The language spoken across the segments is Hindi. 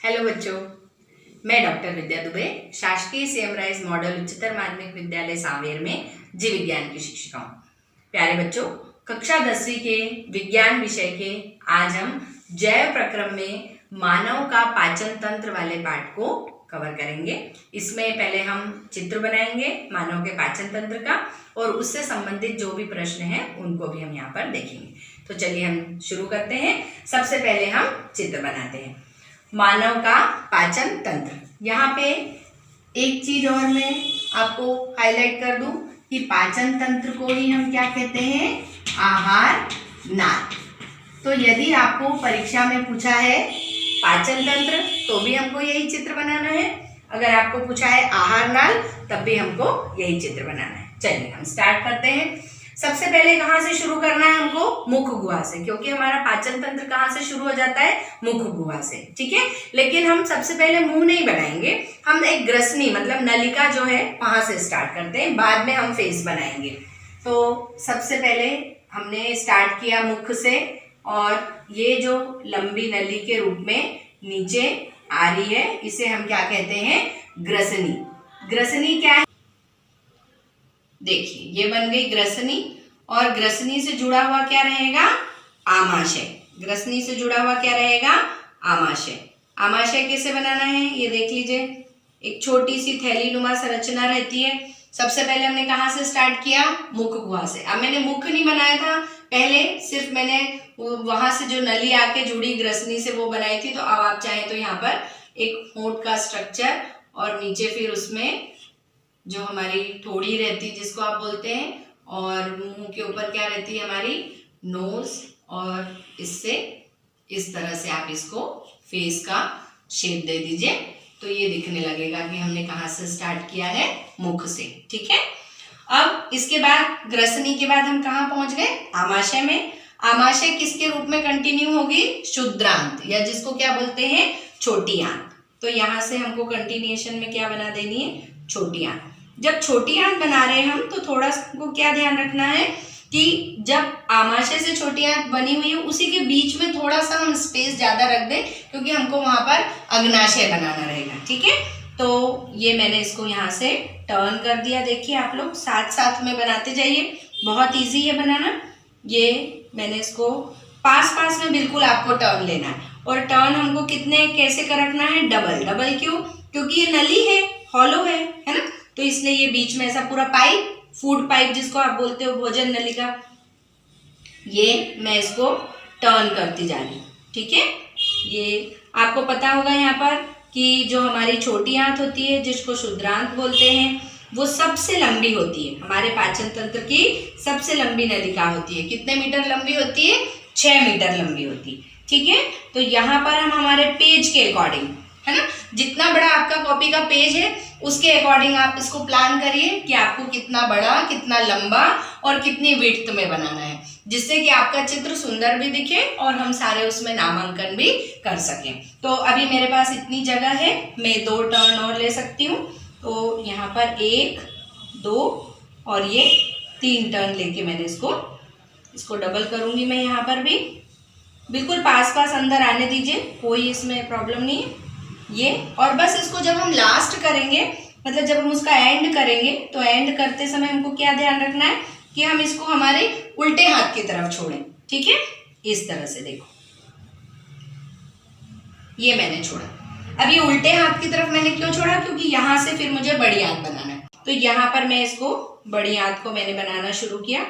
हेलो बच्चों, मैं डॉक्टर विद्या दुबे शासकीय सीएम राइज मॉडल उच्चतर माध्यमिक विद्यालय सांवेर में जीव विज्ञान की शिक्षिका हूँ। प्यारे बच्चों, कक्षा 10वीं के विज्ञान विषय के आज हम जैव प्रक्रम में मानव का पाचन तंत्र वाले पाठ को कवर करेंगे। इसमें पहले हम चित्र बनाएंगे मानव के पाचन तंत्र का और उससे संबंधित जो भी प्रश्न हैं उनको भी हम यहाँ पर देखेंगे। तो चलिए हम शुरू करते हैं। सबसे पहले हम चित्र बनाते हैं मानव का पाचन तंत्र। यहाँ पे एक चीज और मैं आपको हाईलाइट कर दूं कि पाचन तंत्र को ही हम क्या कहते हैं, आहार नाल। तो यदि आपको परीक्षा में पूछा है पाचन तंत्र तो भी हमको यही चित्र बनाना है, अगर आपको पूछा है आहार नाल तब भी हमको यही चित्र बनाना है। चलिए हम स्टार्ट करते हैं। सबसे पहले कहाँ से शुरू करना है हमको, मुख गुहा से, क्योंकि हमारा पाचन तंत्र कहाँ से शुरू हो जाता है, मुख गुहा से। ठीक है, लेकिन हम सबसे पहले मुंह नहीं बनाएंगे, हम एक ग्रसनी मतलब नलिका जो है वहां से स्टार्ट करते हैं, बाद में हम फेस बनाएंगे। तो सबसे पहले हमने स्टार्ट किया मुख से और ये जो लंबी नली के रूप में नीचे आ रही है इसे हम क्या कहते हैं, ग्रसनी। ग्रसनी क्या है, देखिए ये बन गई ग्रसनी और ग्रसनी से जुड़ा हुआ क्या रहेगा, आमाशय। ग्रसनी से जुड़ा हुआ क्या रहेगा, आमाशय। आमाशय कैसे बनाना है ये देख लीजिए। एक छोटी सी थैली नुमा संरचना रहती है। सबसे पहले हमने कहाँ से स्टार्ट किया, मुख गुहा से। अब मैंने मुख नहीं बनाया था पहले, सिर्फ मैंने वहां से जो नली आके जुड़ी ग्रसनी से वो बनाई थी। तो अब आप चाहें तो यहाँ पर एक होंठ का स्ट्रक्चर और नीचे फिर उसमें जो हमारी थोड़ी रहती है जिसको आप बोलते हैं, और मुंह के ऊपर क्या रहती है हमारी नोज, और इससे इस तरह से आप इसको फेस का शेप दे दीजिए तो ये दिखने लगेगा कि हमने कहाँ से स्टार्ट किया है, मुख से। ठीक है, अब इसके बाद ग्रसनी के बाद हम कहाँ पहुंच गए, आमाशय में। आमाशय किसके रूप में कंटिन्यू होगी, शुद्रांत, या जिसको क्या बोलते हैं, छोटी आंत। तो यहाँ से हमको कंटिन्यूएशन में क्या बना देनी है, छोटी आंत। जब छोटी आंत बना रहे हैं हम तो थोड़ा सा क्या ध्यान रखना है कि जब आमाशय से छोटी आंत बनी हुई है उसी के बीच में थोड़ा सा हम स्पेस ज्यादा रख दें, क्योंकि हमको वहां पर अग्नाशय बनाना रहेगा। ठीक है, तो ये मैंने इसको यहाँ से टर्न कर दिया। देखिए आप लोग साथ साथ में बनाते जाइए, बहुत इजी है बनाना। ये मैंने इसको पास पास में बिल्कुल आपको टर्न लेना है, और टर्न हमको कितने कैसे कर रखना है, डबल। डबल क्यों, क्योंकि ये नली है, हॉलो है ना, तो इसलिए ये बीच में ऐसा पूरा पाइप, फूड पाइप जिसको आप बोलते हो, भोजन नलिका, ये मैं इसको टर्न करती जा रही हूँ। ठीक है, ये आपको पता होगा यहाँ पर कि जो हमारी छोटी आंत होती है जिसको शुद्रांत बोलते हैं वो सबसे लंबी होती है। हमारे पाचन तंत्र की सबसे लंबी नलिका होती है। कितने मीटर लंबी होती है, 6 मीटर लंबी होती है। ठीक है, तो यहाँ पर हम हमारे पेज के अकॉर्डिंग, है ना, जितना बड़ा आपका कॉपी का पेज है उसके अकॉर्डिंग आप इसको प्लान करिए कि आपको कितना बड़ा, कितना लंबा और कितनी विड्थ में बनाना है, जिससे कि आपका चित्र सुंदर भी दिखे और हम सारे उसमें नामांकन भी कर सकें। तो अभी मेरे पास इतनी जगह है, मैं 2 टर्न और ले सकती हूँ। तो यहाँ पर 1, 2 और ये 3 टर्न लेके मैंने इसको डबल करूँगी। मैं यहाँ पर भी बिल्कुल पास पास अंदर आने दीजिए, कोई इसमें प्रॉब्लम नहीं है ये। और बस इसको जब हम लास्ट करेंगे, मतलब जब हम उसका एंड करेंगे, तो एंड करते समय हमको क्या ध्यान रखना है कि हम इसको हमारे उल्टे हाथ की तरफ छोड़ें। ठीक है, इस तरह से देखो, ये मैंने छोड़ा। अब ये उल्टे हाथ की तरफ मैंने क्यों छोड़ा, क्योंकि यहाँ से फिर मुझे बड़ी आंत बनाना है। तो यहाँ पर मैं इसको बड़ी आंत को मैंने बनाना शुरू किया।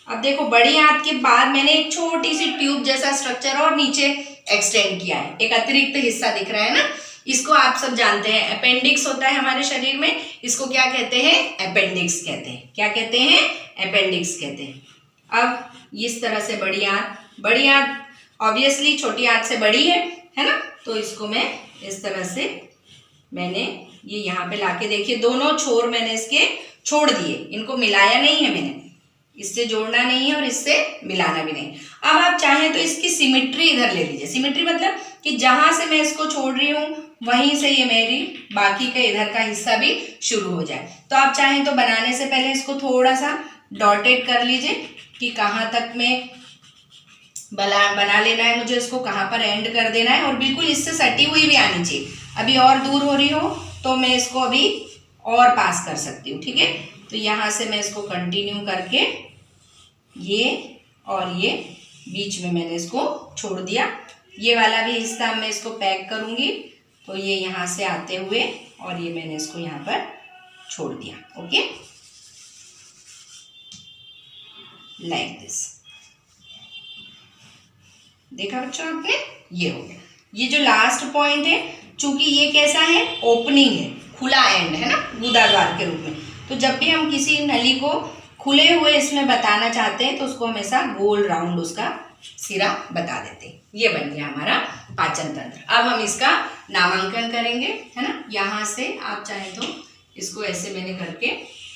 अब देखो बड़ी आंत के बाद मैंने एक छोटी सी ट्यूब जैसा स्ट्रक्चर और नीचे एक्सटेंड किया है, एक अतिरिक्त हिस्सा दिख रहा है ना, इसको आप सब जानते हैं, अपेंडिक्स होता है हमारे शरीर में, इसको क्या कहते हैं, अपेंडिक्स कहते हैं। क्या कहते हैं, अपेंडिक्स कहते हैं। अब इस तरह से बड़ी आंत ऑब्वियसली छोटी आंत से बड़ी है ना, तो इसको मैं इस तरह से मैंने ये यहाँ पे लाके, देखिए दोनों छोर मैंने इसके छोड़ दिए, इनको मिलाया नहीं है मैंने, इससे जोड़ना नहीं है और इससे मिलाना भी नहीं। अब आप चाहें तो इसकी सिमेट्री इधर ले लीजिए। सिमेट्री मतलब कि जहां से मैं इसको छोड़ रही हूँ वहीं से ये मेरी बाकी का इधर का हिस्सा भी शुरू हो जाए। तो आप चाहें तो बनाने से पहले इसको थोड़ा सा डॉटेड कर लीजिए कि कहाँ तक मैं बना लेना है मुझे, इसको कहाँ पर एंड कर देना है, और बिल्कुल इससे सटी हुई भी आनी चाहिए। अभी और दूर हो रही हो तो मैं इसको अभी और पास कर सकती हूँ, ठीक है। तो यहाँ से मैं इसको कंटिन्यू करके ये और ये बीच में मैंने इसको छोड़ दिया। ये वाला भी हिस्सा मैं इसको पैक करूँगी, तो ये यहाँ से आते हुए और ये मैंने इसको यहाँ पर छोड़ दिया। Okay, like this. देखा बच्चों आपने, ये हो गया। ये जो लास्ट पॉइंट है, चूंकि ये कैसा है, ओपनिंग है, खुला एंड है ना, गुदा द्वार के रूप में, तो जब भी हम किसी नली को खुले हुए इसमें बताना चाहते हैं तो उसको हमेशा गोल राउंड उसका सिरा बता देते हैं। ये बन गया हमारा पाचन तंत्र। अब हम इसका नामांकन करेंगे, है ना। यहाँ से आप चाहें तो इसको ऐसे मैंने करके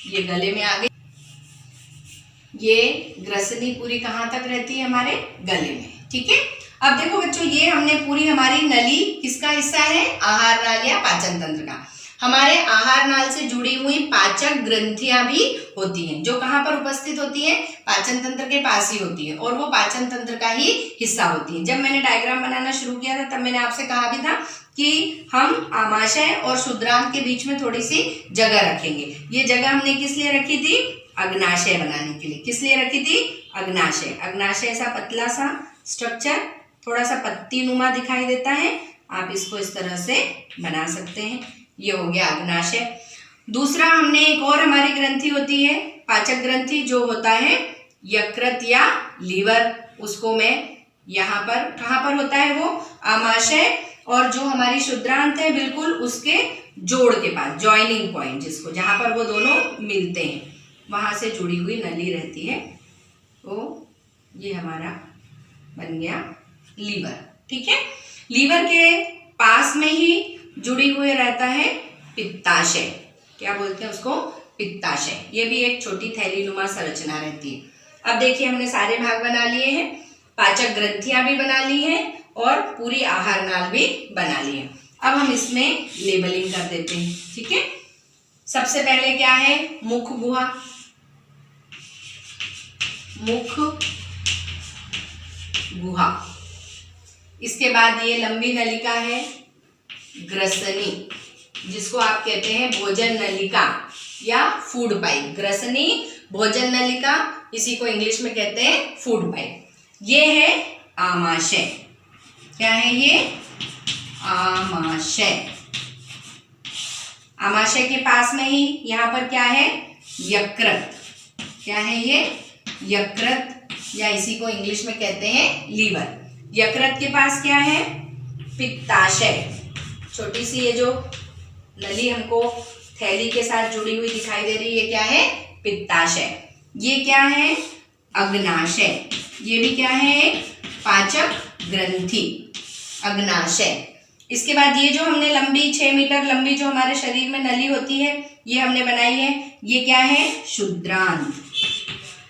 ये गले में आ गई। ये ग्रसनी पूरी कहाँ तक रहती है, हमारे गले में, ठीक है। अब देखो बच्चों, ये हमने पूरी हमारी नली किसका हिस्सा है, आहार नाल या पाचन तंत्र का। हमारे आहार नाल से जुड़ी हुई पाचक ग्रंथियां भी होती हैं, जो कहाँ पर उपस्थित होती है, पाचन तंत्र के पास ही होती है, और वो पाचन तंत्र का ही हिस्सा होती है। जब मैंने डायग्राम बनाना शुरू किया था तब मैंने आपसे कहा भी था कि हम आमाशय और शुद्रांत के बीच में थोड़ी सी जगह रखेंगे। ये जगह हमने किस लिए रखी थी, अग्नाशय बनाने के लिए। किस लिए रखी थी, अग्नाशय। अग्नाशय ऐसा पतला सा स्ट्रक्चर, थोड़ा सा पत्ती नुमा दिखाई देता है, आप इसको इस तरह से बना सकते हैं। ये हो गया अग्नाशय। दूसरा, हमने एक और हमारी ग्रंथि होती है, पाचक ग्रंथि, जो होता है यकृत या लीवर। उसको मैं यहाँ पर, कहाँ पर होता है वो, आमाशय और जो हमारी शुद्रांत है बिल्कुल उसके जोड़ के पास, जॉइनिंग पॉइंट जिसको, जहाँ पर वो दोनों मिलते हैं, वहाँ से जुड़ी हुई नली रहती है। तो ये हमारा बन गया लीवर, ठीक है। लीवर के पास में ही जुड़ी हुए रहता है पित्ताशय। क्या बोलते हैं उसको, पित्ताशय। ये भी एक छोटी थैली नुमा संरचना रहती है। अब देखिए, हमने सारे भाग बना लिए हैं, पाचक ग्रंथियां भी बना ली हैं और पूरी आहार नाल भी बना ली है। अब हम इसमें लेबलिंग कर देते हैं, ठीक है। सबसे पहले क्या है, मुख गुहा, मुख गुहा। इसके बाद ये लंबी नलिका है ग्रसनी, जिसको आप कहते हैं भोजन नलिका या फूड पाइप। ग्रसनी, भोजन नलिका, इसी को इंग्लिश में कहते हैं फूड पाइप। ये है आमाशय। क्या है ये, आमाशय। आमाशय के पास में ही यहाँ पर क्या है, यकृत। क्या है ये, यकृत, या इसी को इंग्लिश में कहते हैं लीवर। यकृत के पास क्या है, पित्ताशय। छोटी सी ये जो नली हमको थैली के साथ जुड़ी हुई दिखाई दे रही है, ये क्या है, पित्ताशय। ये क्या है, अग्नाशय। ये भी क्या है, एक पाचक ग्रंथि, अग्नाशय। इसके बाद ये जो हमने लंबी 6 मीटर लंबी जो हमारे शरीर में नली होती है, ये हमने बनाई है, ये क्या है, शुद्रांत।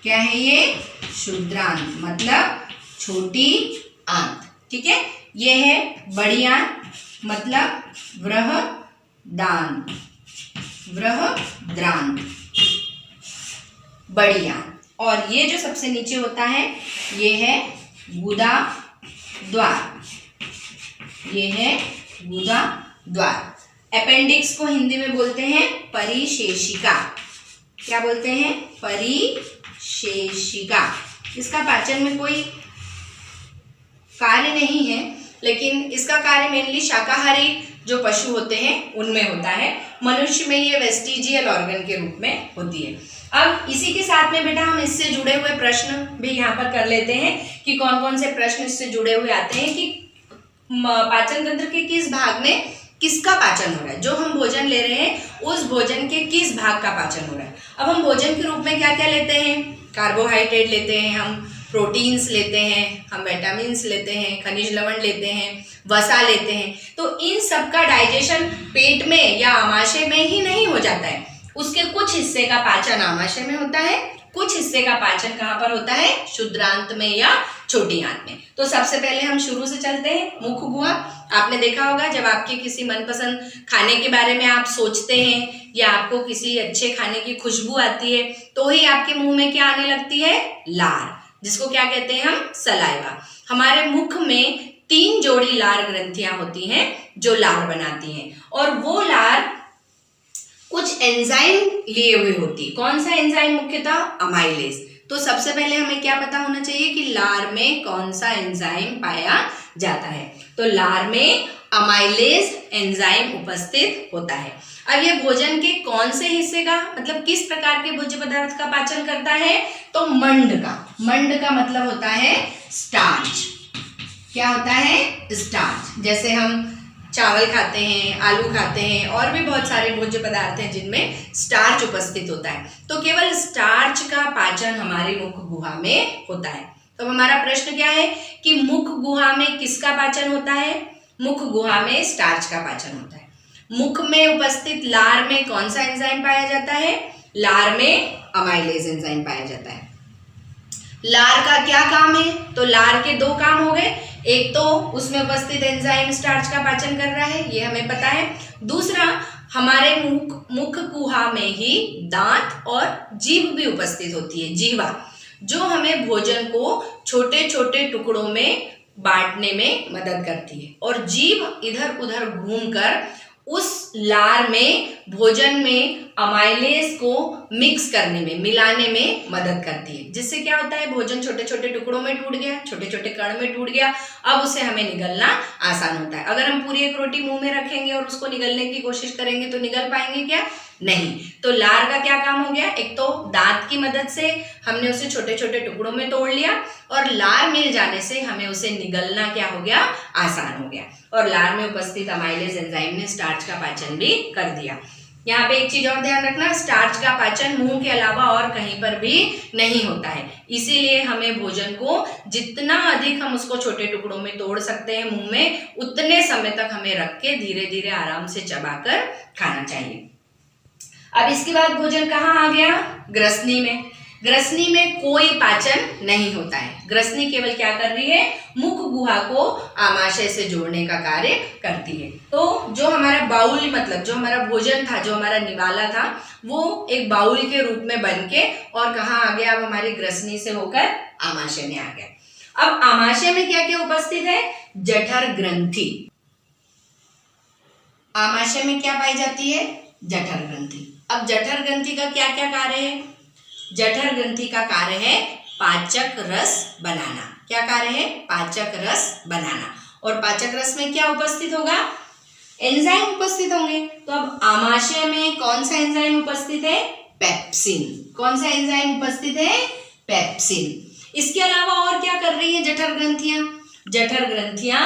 क्या है ये, शुद्रांत, मतलब छोटी आंत, ठीक है। ये है बड़ी आंत, मतलब बृहदांत, बृहद्रांत, बड़ी आंत। और ये जो सबसे नीचे होता है, ये है गुदा द्वार। ये है गुदा द्वार। अपेंडिक्स को हिंदी में बोलते हैं परिशेषिका। क्या बोलते हैं, परिशेषिका। इसका पाचन में कोई कार्य नहीं है, लेकिन इसका कार्य मेनली शाकाहारी जो पशु होते हैं उनमें होता है। मनुष्य में ये वेस्टिजियल ऑर्गन के रूप में होती है। अब इसी के साथ में बेटा हम इससे जुड़े हुए प्रश्न भी यहाँ पर कर लेते हैं कि कौन कौन से प्रश्न इससे जुड़े हुए आते हैं, कि पाचन तंत्र के किस भाग में किसका पाचन हो रहा है। जो हम भोजन ले रहे हैं उस भोजन के किस भाग का पाचन हो रहा है। अब हम भोजन के रूप में क्या क्या लेते हैं, कार्बोहाइड्रेट लेते हैं, हम प्रोटीन्स लेते हैं, हम विटामिन्स लेते हैं, खनिज लवण लेते हैं, वसा लेते हैं। तो इन सब का डाइजेशन पेट में या आमाशय में ही नहीं हो जाता है, उसके कुछ हिस्से का पाचन आमाशय में होता है, कुछ हिस्से का पाचन कहाँ पर होता है, शुद्रांत में या छोटी आंत में। तो सबसे पहले हम शुरू से चलते हैं, मुख गुहा। आपने देखा होगा जब आपके किसी मनपसंद खाने के बारे में आप सोचते हैं या आपको किसी अच्छे खाने की खुशबू आती है तो ही आपके मुंह में क्या आने लगती है, लार। जिसको क्या कहते हैं हम, सलाइवा। हमारे मुख में 3 जोड़ी लार ग्रंथियां होती हैं जो लार बनाती हैं, और वो लार कुछ एंजाइम लिए हुए होती। कौन सा एंजाइम? मुख्यतः अमाइलेज। तो सबसे पहले हमें क्या पता होना चाहिए कि लार में कौन सा एंजाइम पाया जाता है। तो लार में अमाइलेज एंजाइम उपस्थित होता है। अब ये भोजन के कौन से हिस्से का, मतलब किस प्रकार के भोज्य पदार्थ का पाचन करता है? तो मंड का। मंड का मतलब होता है स्टार्च। क्या होता है? स्टार्च। जैसे हम चावल खाते हैं, आलू खाते हैं, और भी बहुत सारे भोज्य पदार्थ हैं जिनमें स्टार्च उपस्थित होता है। तो केवल स्टार्च का पाचन हमारी मुख गुहा में होता है। तो हमारा प्रश्न क्या है कि मुख गुहा में किसका पाचन होता है? मुख गुहा में स्टार्च का पाचन होता है। मुख में उपस्थित लार में कौन सा एंजाइम पाया जाता है? लार में अमाइलेज एंजाइम पाया जाता है। लार का क्या काम है? तो लार के 2 काम हो गए। एक तो उसमें उपस्थित एंजाइम स्टार्च का पाचन कर रहा है, ये हमें पता है। दूसरा, हमारे मुख गुहा में ही दांत और जीभ भी उपस्थित होती है, जीवा, जो हमें भोजन को छोटे छोटे टुकड़ों में बांटने में मदद करती है। और जीभ इधर उधर घूमकर उस लार में भोजन में अमाइलेज को मिक्स करने में, मिलाने में मदद करती है, जिससे क्या होता है, भोजन छोटे छोटे टुकड़ों में टूट गया, छोटे छोटे कण में टूट गया। अब उसे हमें निगलना आसान होता है। अगर हम पूरी एक रोटी मुंह में रखेंगे और उसको निगलने की कोशिश करेंगे तो निगल पाएंगे क्या? नहीं। तो लार का क्या काम हो गया? एक तो दांत की मदद से हमने उसे छोटे छोटे टुकड़ों में तोड़ लिया, और लार मिल जाने से हमें उसे निगलना क्या हो गया? आसान हो गया। और लार में उपस्थित अमाइलेज एंजाइम ने स्टार्च का पाचन भी कर दिया। यहाँ पे एक चीज और ध्यान रखना, स्टार्च का पाचन मुंह के अलावा और कहीं पर भी नहीं होता है। इसीलिए हमें भोजन को जितना अधिक हम उसको छोटे टुकड़ों में तोड़ सकते हैं मुंह में, उतने समय तक हमें रख के धीरे धीरे आराम से चबाकर खाना चाहिए। अब इसके बाद भोजन कहाँ आ गया? ग्रसनी में। ग्रसनी में कोई पाचन नहीं होता है। ग्रसनी केवल क्या कर रही है? मुख गुहा को आमाशय से जोड़ने का कार्य करती है। तो जो हमारा बाउल, मतलब जो हमारा भोजन था, जो हमारा निवाला था, वो एक बाउल के रूप में बन के और कहाँ आ गया? अब हमारी ग्रसनी से होकर आमाशय में आ गया। अब आमाशय में क्या क्या उपस्थित है? जठर ग्रंथि। आमाशय में क्या पाई जाती है? जठर ग्रंथि। अब जठर ग्रंथि का क्या क्या कार्य है? जठर ग्रंथि का कार्य है पाचक रस बनाना। क्या कार्य है? पाचक रस बनाना। और पाचक रस में क्या उपस्थित होगा? एंजाइम उपस्थित होंगे। तो अब आमाशय में कौन सा एंजाइम उपस्थित है? पेप्सिन। कौन सा एंजाइम उपस्थित है? पेप्सिन। इसके अलावा और क्या कर रही है जठर ग्रंथियां? जठर ग्रंथियां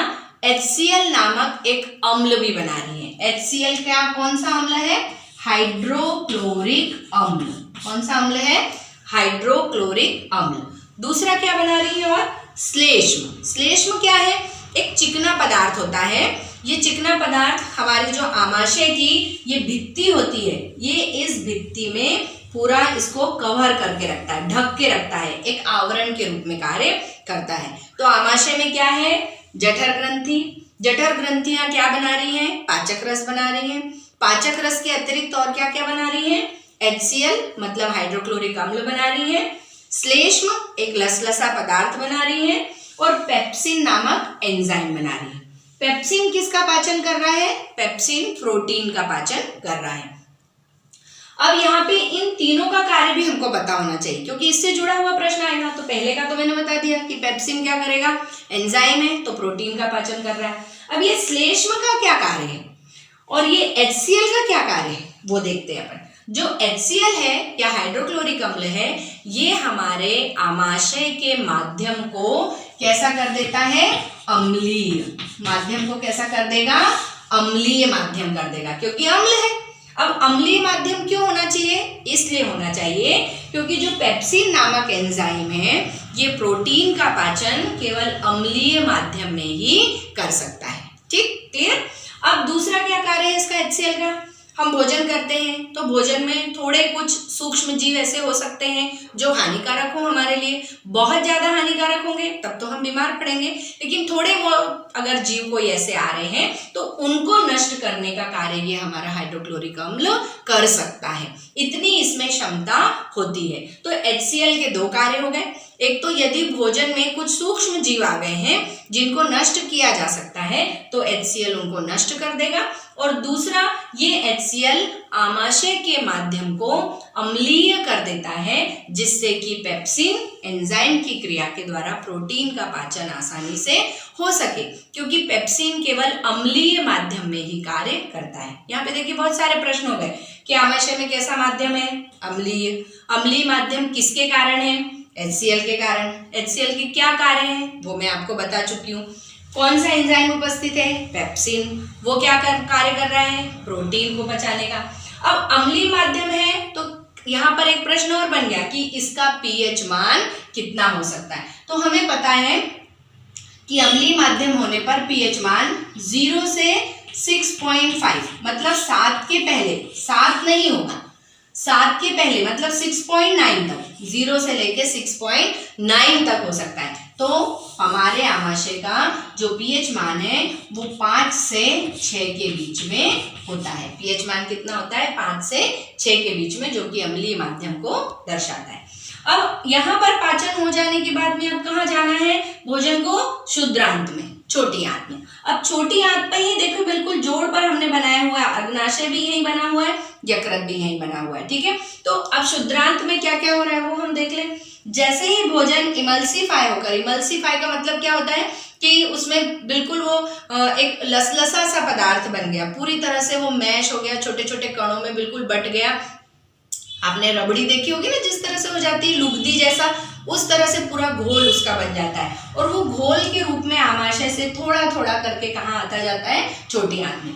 HCl नामक एक अम्ल भी बना रही है। HCl क्या, कौन सा अम्ल है? हाइड्रोक्लोरिक अम्ल। कौन सा अम्ल है? हाइड्रोक्लोरिक अम्ल। दूसरा क्या बना रही है? और श्लेष्म। श्लेष्म क्या है? एक चिकना पदार्थ होता है। ये चिकना पदार्थ हमारी जो आमाशय की ये भित्ति होती है, ये इस भित्ति में पूरा इसको कवर करके रखता है, ढक के रखता है, एक आवरण के रूप में कार्य करता है। तो आमाशय में क्या है? जठर ग्रंथि। जठर ग्रंथियां क्या बना रही हैं? पाचक रस बना रही हैं। पाचक रस के अतिरिक्त और क्या क्या बना रही हैं? HCl मतलब हाइड्रोक्लोरिक अम्ल बना रही है। श्लेष्म एक लसलसा पदार्थ बना रही है। और पेप्सिन नामक एंजाइम बना रही है। पेप्सिन किसका पाचन कर रहा है? पेप्सिन प्रोटीन का पाचन कर रहा है। अब यहाँ पे इन तीनों का कार्य भी हमको पता होना चाहिए, क्योंकि इससे जुड़ा हुआ प्रश्न आएगा। तो पहले का तो मैंने बता दिया कि पेप्सिन क्या करेगा? एंजाइम है तो प्रोटीन का पाचन कर रहा है। अब ये श्लेष्म का क्या कार्य है और ये HCl का क्या कार्य है वो देखते हैं अपन। जो HCl है या हाइड्रोक्लोरिक अम्ल है, ये हमारे आमाशय के माध्यम को कैसा कर देता है? अम्लीय। माध्यम को कैसा कर देगा? अम्लीय माध्यम कर देगा, क्योंकि अम्ल है। अब अम्लीय माध्यम क्यों होना चाहिए? इसलिए होना चाहिए क्योंकि जो पेप्सिन नामक एंजाइम है, ये प्रोटीन का पाचन केवल अम्लीय माध्यम में ही कर सकता है। ठीक, क्लियर? अब दूसरा क्या कार्य है इसका HCl का? हम भोजन करते हैं तो भोजन में थोड़े कुछ सूक्ष्म जीव ऐसे हो सकते हैं जो हानिकारक हो हमारे लिए। बहुत ज्यादा हानिकारक होंगे तब तो हम बीमार पड़ेंगे, लेकिन थोड़े बहुत अगर जीव कोई ऐसे आ रहे हैं तो उनको नष्ट करने का कार्य ये हमारा हाइड्रोक्लोरिक अम्ल कर सकता है। इतनी इसमें क्षमता होती है। तो HCl के 2 कार्य हो गए। एक तो यदि भोजन में कुछ सूक्ष्म जीव आ गए हैं जिनको नष्ट किया जा सकता है तो HCl उनको नष्ट कर देगा, और दूसरा ये HCl आमाशय के माध्यम को अम्लीय कर देता है, जिससे कि पेप्सिन एंजाइम की क्रिया के द्वारा प्रोटीन का पाचन आसानी से हो सके, क्योंकि पेप्सिन केवल अम्लीय माध्यम में ही कार्य करता है। यहाँ पे देखिए बहुत सारे प्रश्न हो गए कि आमाशय में कैसा माध्यम है, अम्लीय। अम्लीय माध्यम किसके कारण है, HCl के कारण। HCl के क्या कार्य हैं वो मैं आपको बता चुकी हूँ। कौन सा एंजाइम उपस्थित है, पेप्सिन, वो क्या कार्य कर रहा है, प्रोटीन को पचाने का। अब अम्लीय माध्यम है तो यहाँ पर एक प्रश्न और बन गया कि इसका pH मान कितना हो सकता है। तो हमें पता है कि अम्लीय माध्यम होने पर pH मान 0 से 6.5 मतलब 7 के पहले, 7 नहीं होगा, 7 के पहले मतलब 6.9 तक, 0 से लेके 6.9 तक हो सकता है। तो हमारे आमाशय का जो pH मान है वो 5 से 6 के बीच में होता है। pH मान कितना होता है, 5 से 6 के बीच में, जो कि अम्लीय माध्यम को दर्शाता है। अब यहाँ पर पाचन हो जाने के बाद में अब कहाँ जाना है, भोजन को शुद्रांत में, छोटी आंत में। अब छोटी आंत पे ही देखो बिल्कुल जोड़ पर हमने बनाया हुआ है, अग्नाशय भी यही बना हुआ है, यकृत भी यही बना हुआ है, ठीक है। तो अब शुद्रांत में क्या क्या हो रहा है वो हम देख लें। जैसे ही भोजन इमल्सिफाई होकर, इमल्सिफाई का मतलब क्या होता है कि उसमें बिल्कुल वो एक लसलसा सा पदार्थ बन गया, पूरी तरह से वो मैश हो गया, छोटे छोटे कणों में बिल्कुल बट गया। आपने रबड़ी देखी होगी ना, जिस तरह से हो जाती है लुगदी जैसा, उस तरह से पूरा घोल उसका बन जाता है, और वो घोल के रूप में आमाशय से थोड़ा थोड़ा करके कहाँ आता जाता है, छोटी आंत में।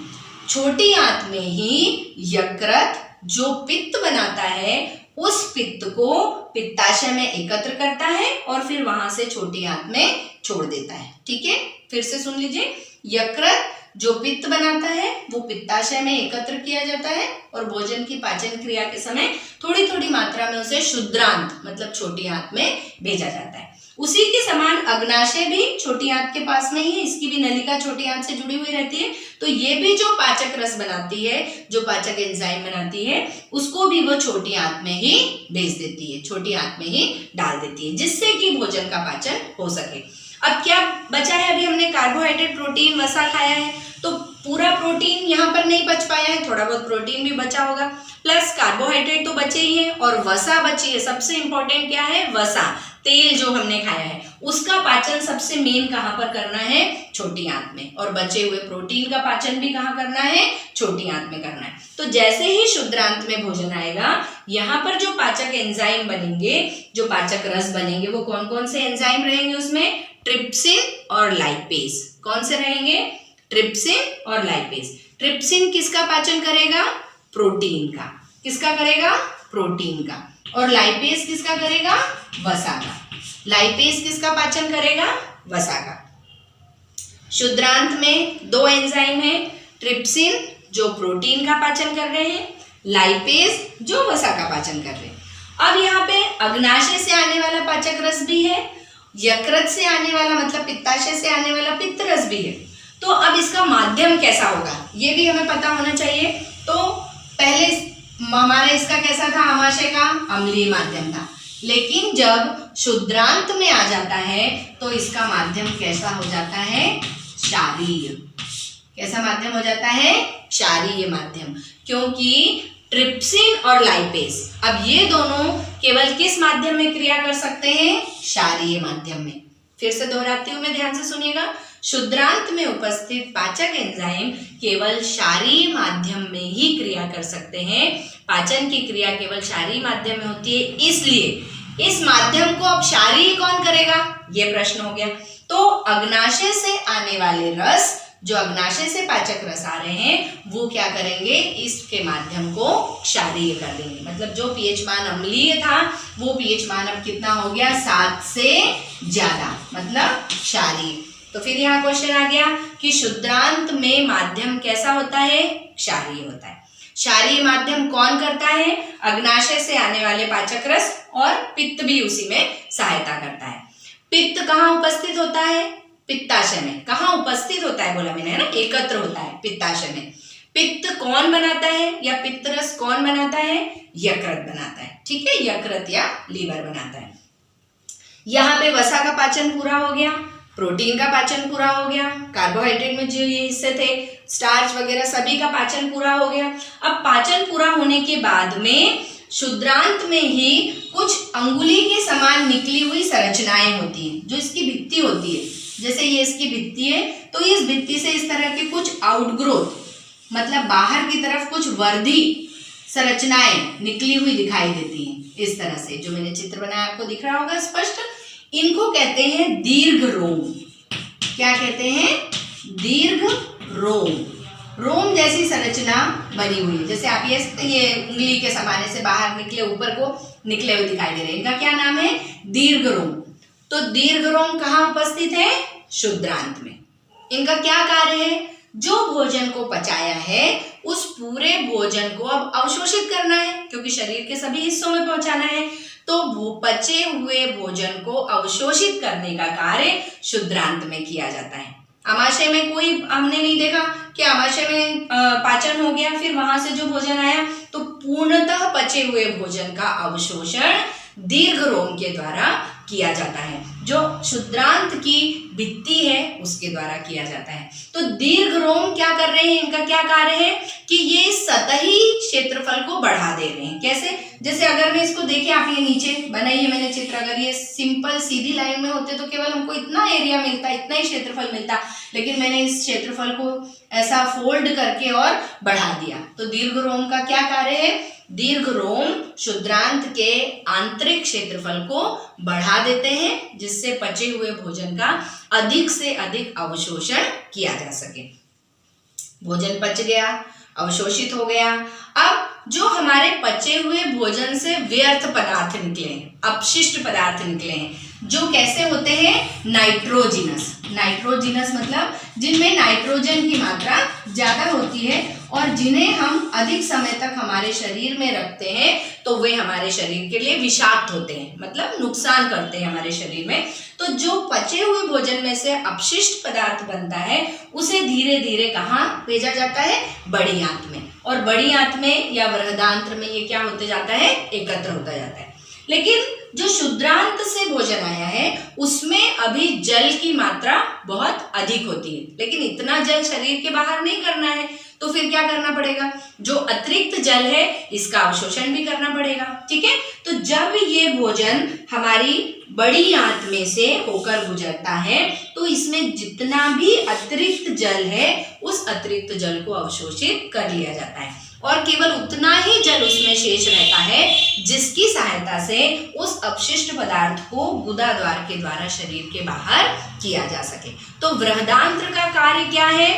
छोटी आंत में ही यकृत जो पित्त बनाता है उस पित्त को पित्ताशय में एकत्र करता है और फिर वहां से छोटी आंत में छोड़ देता है, ठीक है। फिर से सुन लीजिए, यकृत जो पित्त बनाता है वो पित्ताशय में एकत्र किया जाता है और भोजन की पाचन क्रिया के समय थोड़ी थोड़ी मात्रा में उसे शुद्रांत मतलब छोटी आंत में भेजा जाता है। उसी के समान अग्नाशय भी छोटी आंत के पास में ही है, इसकी भी नलिका छोटी आंत से जुड़ी हुई रहती है। तो ये भी जो पाचक रस बनाती है, जो पाचक एंजाइम बनाती है, उसको भी वो छोटी आंत में ही भेज देती है, छोटी आंत में ही डाल देती है, जिससे कि भोजन का पाचन हो सके। अब क्या बचा है, अभी हमने कार्बोहाइड्रेट, प्रोटीन, वसा खाया है, तो पूरा प्रोटीन यहाँ पर नहीं बच पाया है, थोड़ा बहुत प्रोटीन भी बचा होगा, प्लस कार्बोहाइड्रेट तो बचे ही है और वसा बची है। सबसे इंपॉर्टेंट क्या है, वसा, तेल जो हमने खाया है उसका पाचन सबसे मेन कहाँ पर करना है, छोटी आंत में, और बचे हुए प्रोटीन का पाचन भी कहाँ करना है, छोटी आंत में करना है। तो जैसे ही शुद्रांत में भोजन आएगा, यहाँ पर जो पाचक एंजाइम बनेंगे, जो पाचक रस बनेंगे, वो कौन कौन से एंजाइम रहेंगे उसमें, ट्रिप्सिन और लाइपेज। कौन से रहेंगे, ट्रिप्सिन और लाइपेज। ट्रिप्सिन किसका पाचन करेगा, प्रोटीन का। किसका करेगा, प्रोटीन का। और लाइपेज किसका करेगा, वसा का। लाइपेज किसका पाचन करेगा, वसा का। शुद्रांत में दो एंजाइम है, ट्रिप्सिन जो प्रोटीन का पाचन कर रहे हैं, लाइपेज जो वसा का पाचन कर रहे हैं। अब यहाँ पे अग्नाशय से आने वाला पाचक रस भी है, यकृत से आने वाला मतलब पित्ताशय से आने वाला पित्त रस भी है। तो अब इसका माध्यम कैसा होगा ये भी हमें पता होना चाहिए। तो पहले हमारा इसका कैसा था, आमाशय का अम्लीय माध्यम था, लेकिन जब शुद्रांत में आ जाता है तो इसका माध्यम कैसा हो जाता है, क्षारीय। कैसा माध्यम हो जाता है, क्षारीय माध्यम, क्योंकि ट्रिप्सिन और लाइपेज अब ये दोनों केवल किस माध्यम में क्रिया कर सकते हैं, क्षारीय माध्यम में। फिर से दोहराती हूं मैं, ध्यान से सुनिएगा। शुद्रांत में उपस्थित पाचक एंजाइम केवल क्षारीय माध्यम में ही क्रिया कर सकते हैं। पाचन की क्रिया केवल क्षारीय माध्यम में होती है, इसलिए इस माध्यम को अब क्षारीय कौन करेगा, ये प्रश्न हो गया। तो अग्नाशय से आने वाले रस, जो अग्नाशय से पाचक रस आ रहे हैं, वो क्या करेंगे, इसके माध्यम को क्षारीय कर देंगे। मतलब जो pH मान अम्लीय था वो pH मान अब कितना हो गया, 7 से ज्यादा, मतलब क्षारीय। तो फिर यहाँ क्वेश्चन आ गया कि शुद्रांत में माध्यम कैसा होता है, क्षारीय होता है। क्षारीय माध्यम कौन करता है, अग्नाशय से आने वाले पाचक रस, और पित्त भी उसी में सहायता करता है। पित्त कहाँ उपस्थित होता है, पित्ताशय में। कहाँ उपस्थित होता है बोला मैंने, है ना, एकत्र होता है पित्ताशय में। पित्त कौन बनाता है या पित्त रस कौन बनाता है, यकृत बनाता है, ठीक है, यकृत या लीवर बनाता है। यहाँ पे वसा का पाचन पूरा हो गया, प्रोटीन का पाचन पूरा हो गया, कार्बोहाइड्रेट में जो ये हिस्से थे स्टार्च वगैरह सभी का पाचन पूरा हो गया। अब पाचन पूरा होने के बाद में क्षुद्रांत में ही कुछ अंगुली के समान निकली हुई संरचनाएं होती हैं, जो इसकी भित्ति होती है। जैसे ये इसकी भित्ति है, तो इस भित्ति से इस तरह के कुछ आउटग्रोथ मतलब बाहर की तरफ कुछ वर्धी संरचनाएं निकली हुई दिखाई देती हैं। इस तरह से जो मैंने चित्र बनाया आपको दिख रहा होगा स्पष्ट। इनको कहते हैं दीर्घ रोम। क्या कहते हैं? दीर्घ रोम। रोम जैसी संरचना बनी हुई है। जैसे आप ये उंगली के समाने से बाहर निकले ऊपर को निकले हुए दिखाई दे रहे हैं, इनका क्या नाम है? दीर्घ रोम। तो दीर्घ रोम कहाँ उपस्थित है? क्षुद्रांत में। इनका क्या कार्य है? जो भोजन को पचाया है उस पूरे भोजन को अब अवशोषित करना है, क्योंकि शरीर के सभी हिस्सों में पहुंचाना है। तो पचे हुए भोजन को अवशोषित करने का कार्य क्षुद्रांत में किया जाता है। आमाशय में कोई हमने नहीं देखा कि आमाशय में पाचन हो गया फिर वहां से जो भोजन आया, तो पूर्णतः पचे हुए भोजन का अवशोषण दीर्घ रोम के द्वारा किया जाता है, जो क्षुद्रांत की भित्ति है उसके द्वारा किया जाता है। तो दीर्घ रोम क्या कर रहे हैं? इनका क्या कार्य है कि ये सतही क्षेत्रफल को बढ़ा दे रहे हैं। कैसे? जैसे अगर मैं इसको देखें, आप ये नीचे बनाई है मैंने चित्र, अगर ये सिंपल सीधी लाइन में होते तो केवल हमको इतना एरिया मिलता, इतना ही क्षेत्रफल मिलता, लेकिन मैंने इस क्षेत्रफल को ऐसा फोल्ड करके और बढ़ा दिया। तो दीर्घ रोम का क्या कार्य है? दीर्घ रोम क्षुद्रांत के आंतरिक क्षेत्रफल को बढ़ा देते हैं, जिससे पचे हुए भोजन का अधिक से अधिक अवशोषण किया जा सके। भोजन पच गया, अवशोषित हो गया। अब जो हमारे पचे हुए भोजन से व्यर्थ पदार्थ निकले हैं, अपशिष्ट पदार्थ निकले हैं, जो कैसे होते हैं? नाइट्रोजिनस। नाइट्रोजिनस मतलब जिनमें नाइट्रोजन की मात्रा ज्यादा होती है और जिन्हें हम अधिक समय तक हमारे शरीर में रखते हैं तो वे हमारे शरीर के लिए विषाक्त होते हैं, मतलब नुकसान करते हैं हमारे शरीर में। तो जो पचे हुए भोजन में से अपशिष्ट पदार्थ बनता है उसे धीरे धीरे कहाँ भेजा जाता है? बड़ी आंत में। और बड़ी आंत में या बृहदांत्र में ये क्या होते जाता है? एकत्र होता जाता है। लेकिन जो क्षुद्रांत से भोजन आया है उसमें अभी जल की मात्रा बहुत अधिक होती है, लेकिन इतना जल शरीर के बाहर नहीं करना है, तो फिर क्या करना पड़ेगा? जो अतिरिक्त जल है इसका अवशोषण भी करना पड़ेगा। ठीक है, तो जब ये भोजन हमारी बड़ी आंत में से होकर गुजरता है तो इसमें जितना भी अतिरिक्त जल है उस अतिरिक्त जल को अवशोषित कर लिया जाता है और केवल उतना ही जल उसमें शेष रहता है जिसकी सहायता से उस अपशिष्ट पदार्थ को गुदा द्वार के द्वारा शरीर के बाहर किया जा सके। तो बृहदांत्र का कार्य क्या है?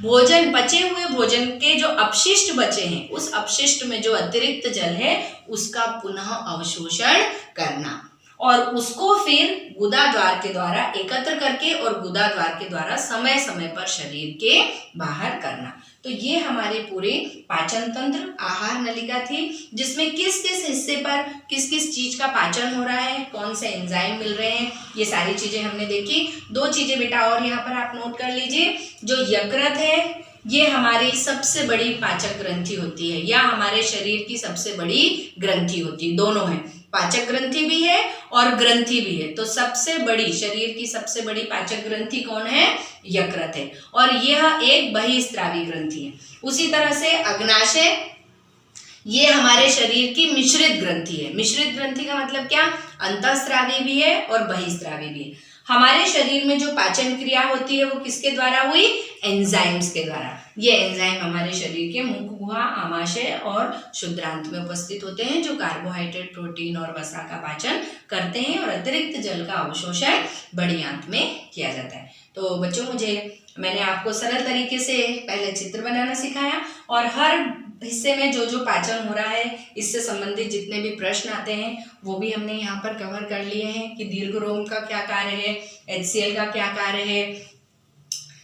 भोजन, पचे हुए भोजन के जो अपशिष्ट बचे हैं उस अपशिष्ट में जो अतिरिक्त जल है उसका पुनः अवशोषण करना और उसको फिर गुदा द्वार के द्वारा एकत्र करके और गुदा द्वार के द्वारा समय समय पर शरीर के बाहर करना। तो ये हमारे पूरे पाचन तंत्र, आहार नलिका थी, जिसमें किस किस हिस्से पर किस किस चीज का पाचन हो रहा है, कौन से एंजाइम मिल रहे हैं, ये सारी चीजें हमने देखी। दो चीजें बेटा और यहाँ पर आप नोट कर लीजिए। जो यकृत है ये हमारी सबसे बड़ी पाचक ग्रंथि होती है या हमारे शरीर की सबसे बड़ी ग्रंथि होती है, दोनों है, पाचक ग्रंथि भी है और ग्रंथि भी है। तो सबसे बड़ी, शरीर की सबसे बड़ी पाचक ग्रंथि कौन है? यकृत है और यह एक बहिस्त्रावी ग्रंथि है। उसी तरह से अग्नाशय, ये हमारे शरीर की मिश्रित ग्रंथि है। मिश्रित ग्रंथि का मतलब क्या? अंतःस्रावी भी है और बहिस्त्रावी भी है। हमारे शरीर में जो पाचन क्रिया होती है वो किसके द्वारा हुई? एंजाइम्स के द्वारा। ये एंजाइम हमारे शरीर के मुख गुहा, आमाशय और क्षुद्रांत में उपस्थित होते हैं, जो कार्बोहाइड्रेट, प्रोटीन और वसा का पाचन करते हैं और अतिरिक्त जल का अवशोषण बड़ी आंत में किया जाता है। तो बच्चों, मैंने आपको सरल तरीके से पहले चित्र बनाना सिखाया और हर हिस्से में जो जो पाचन हो रहा है इससे संबंधित जितने भी प्रश्न आते हैं वो भी हमने यहाँ पर कवर कर लिए हैं कि दीर्घ रोम का क्या कार्य है, HCl का क्या कार्य है,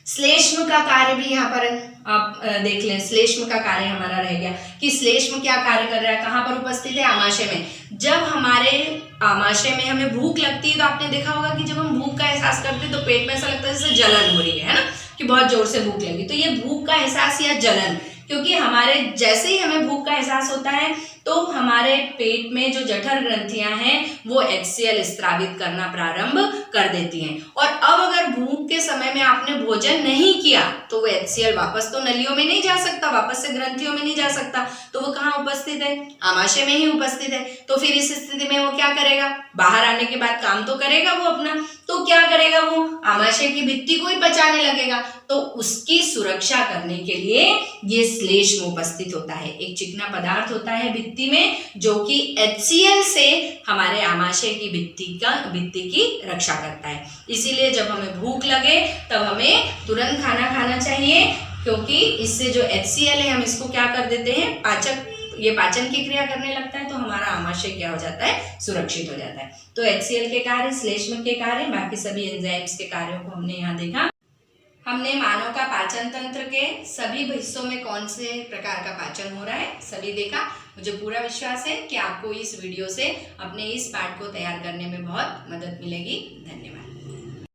श्लेष्म का कार्य भी यहाँ पर आप देख लें। श्लेष्म का कार्य हमारा रह गया कि श्लेष्म क्या कार्य कर रहा है, कहाँ पर उपस्थित है? आमाशय में। जब हमारे आमाशय में हमें भूख लगती है तो आपने देखा होगा कि जब हम भूख का एहसास करते हैं तो पेट में ऐसा लगता है जैसे जलन हो रही है ना, कि बहुत जोर से भूख लगी। तो ये भूख का एहसास या जलन, क्योंकि हमारे जैसे ही हमें भूख का एहसास होता है तो हमारे पेट में जो जठर ग्रंथियां हैं वो HCl स्रावित करना प्रारंभ कर देती हैं। और अब अगर भूख के समय में आपने भोजन नहीं किया तो वो HCl वापस तो नलियों में नहीं जा सकता, वापस से ग्रंथियों में नहीं जा सकता, तो वो कहाँ उपस्थित है? आमाशय में ही उपस्थित है। तो फिर इस स्थिति में वो क्या करेगा? बाहर आने के बाद काम तो करेगा वो अपना, तो क्या करेगा? वो आमाशय की भित्ति को ही पचाने लगेगा। तो उसकी सुरक्षा करने के लिए ये श्लेष्म उपस्थित होता है, एक चिकना पदार्थ होता है भित्ति में जो कि HCl से हमारे आमाशय की भित्ति की रक्षा करता है। इसीलिए जब हमें भूख लगे तब हमें तुरंत खाना खाना चाहिए, क्योंकि इससे जो HCl है हम इसको क्या कर देते हैं? ये पाचन की क्रिया करने लगता है, तो हमारा आमाशय क्या हो जाता है? सुरक्षित हो जाता है। तो HCl के कार्य, श्लेष्म के कार्य, बाकी सभी एंजाइम्स के कार्यों को हमने यहाँ देखा। हमने मानव का पाचन तंत्र के सभी हिस्सों में कौन से प्रकार का पाचन हो रहा है सभी देखा। मुझे पूरा विश्वास है कि आपको इस वीडियो से अपने इस पाठ को तैयार करने में बहुत मदद मिलेगी। धन्यवाद।